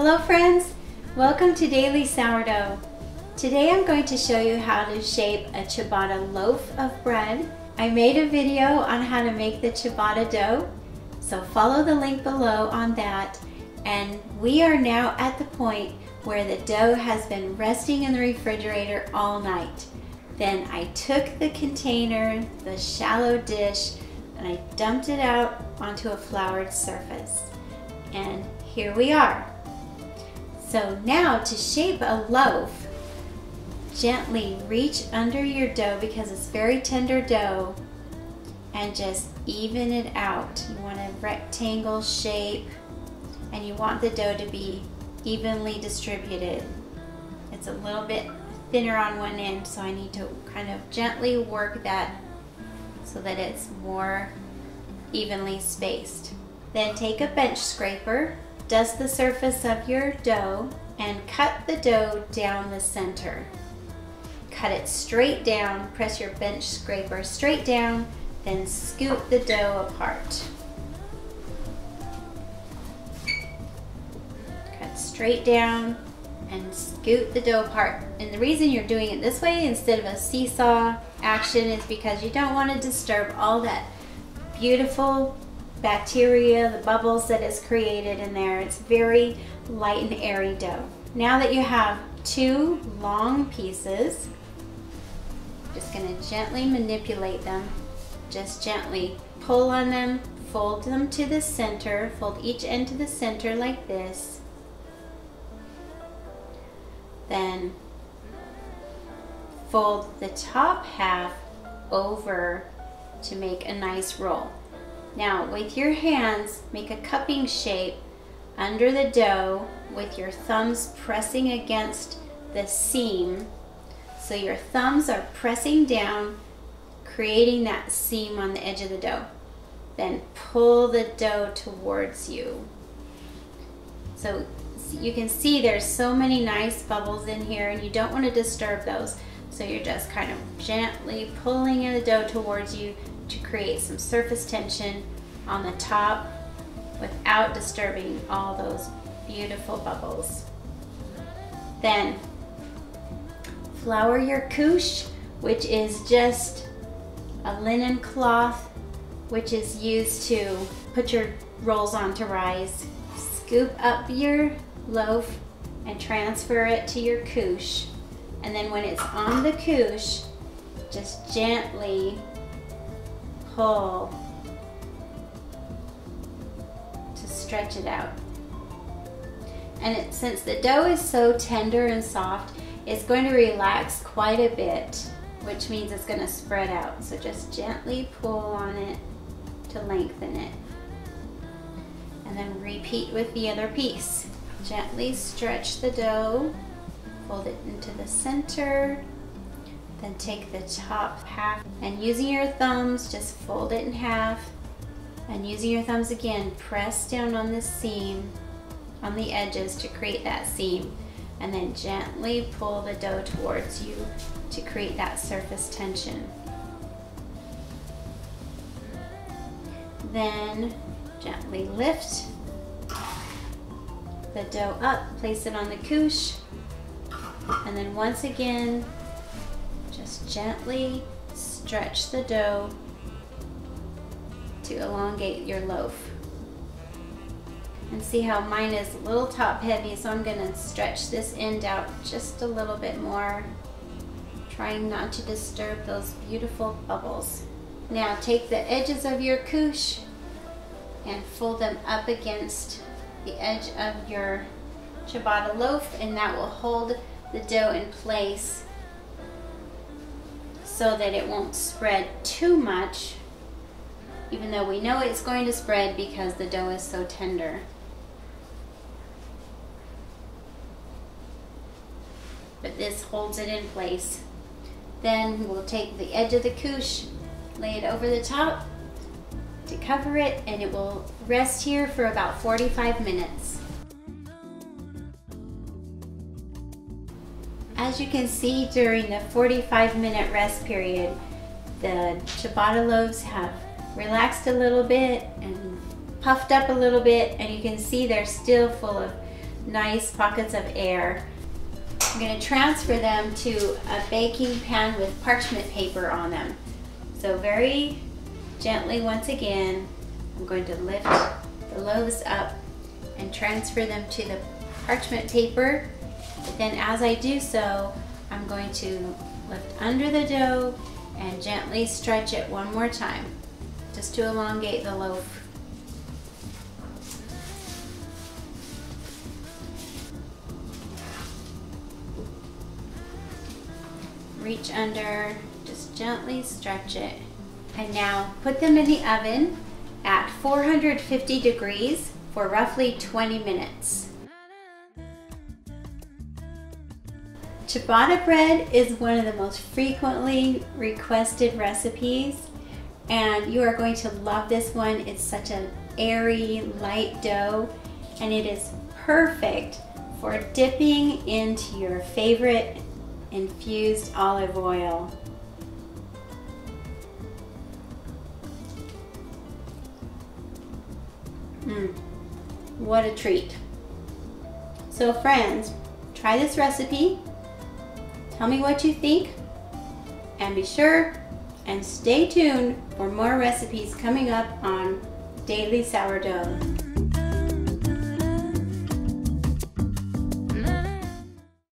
Hello friends, welcome to Daily Sourdough. Today I'm going to show you how to shape a ciabatta loaf of bread. I made a video on how to make the ciabatta dough, so follow the link below on that. And we are now at the point where the dough has been resting in the refrigerator all night. Then I took the container, the shallow dish, and I dumped it out onto a floured surface. And here we are. So now to shape a loaf, gently reach under your dough because it's very tender dough and just even it out. You want a rectangle shape and you want the dough to be evenly distributed. It's a little bit thinner on one end, so I need to kind of gently work that so that it's more evenly spaced. Then take a bench scraper, dust the surface of your dough, and cut the dough down the center. Cut it straight down, press your bench scraper straight down, then scoop the dough apart. Cut straight down and scoop the dough apart. And the reason you're doing it this way instead of a seesaw action is because you don't want to disturb all that beautiful bacteria, the bubbles that is created in there. It's very light and airy dough. Now that you have two long pieces, just going to gently manipulate them. Just gently pull on them, fold them to the center, fold each end to the center like this. Then fold the top half over to make a nice roll. Now with your hands, make a cupping shape under the dough with your thumbs pressing against the seam. So your thumbs are pressing down, creating that seam on the edge of the dough. Then pull the dough towards you. So you can see there's so many nice bubbles in here and you don't want to disturb those. So you're just kind of gently pulling the dough towards you to create some surface tension on the top without disturbing all those beautiful bubbles. Then flour your couche, which is just a linen cloth which is used to put your rolls on to rise. Scoop up your loaf and transfer it to your couche. And then when it's on the couche, just gently pull to stretch it out. And since the dough is so tender and soft, it's going to relax quite a bit, which means it's going to spread out. So just gently pull on it to lengthen it. And then repeat with the other piece. Gently stretch the dough, fold it into the center, then take the top half and using your thumbs, just fold it in half. And using your thumbs again, press down on the seam, on the edges to create that seam. And then gently pull the dough towards you to create that surface tension. Then gently lift the dough up, place it on the couche, and then once again, just gently stretch the dough to elongate your loaf. And see how mine is a little top heavy, so I'm going to stretch this end out just a little bit more, trying not to disturb those beautiful bubbles. Now take the edges of your couche and fold them up against the edge of your ciabatta loaf, and that will hold the dough in place so that it won't spread too much, even though we know it's going to spread because the dough is so tender. But this holds it in place. Then we'll take the edge of the couche, lay it over the top to cover it, and it will rest here for about 45 minutes. As you can see, during the 45-minute rest period, the ciabatta loaves have relaxed a little bit and puffed up a little bit, and you can see they're still full of nice pockets of air. I'm going to transfer them to a baking pan with parchment paper on them. So very gently, once again, I'm going to lift the loaves up and transfer them to the parchment paper. But then as I do so, I'm going to lift under the dough and gently stretch it one more time, just to elongate the loaf. Reach under, just gently stretch it. And now put them in the oven at 450 degrees for roughly 20 minutes. Ciabatta bread is one of the most frequently requested recipes, and you are going to love this one. It's such an airy, light dough, and it is perfect for dipping into your favorite infused olive oil. What a treat. So friends, try this recipe. Tell me what you think, and be sure and stay tuned for more recipes coming up on Daily Sourdough.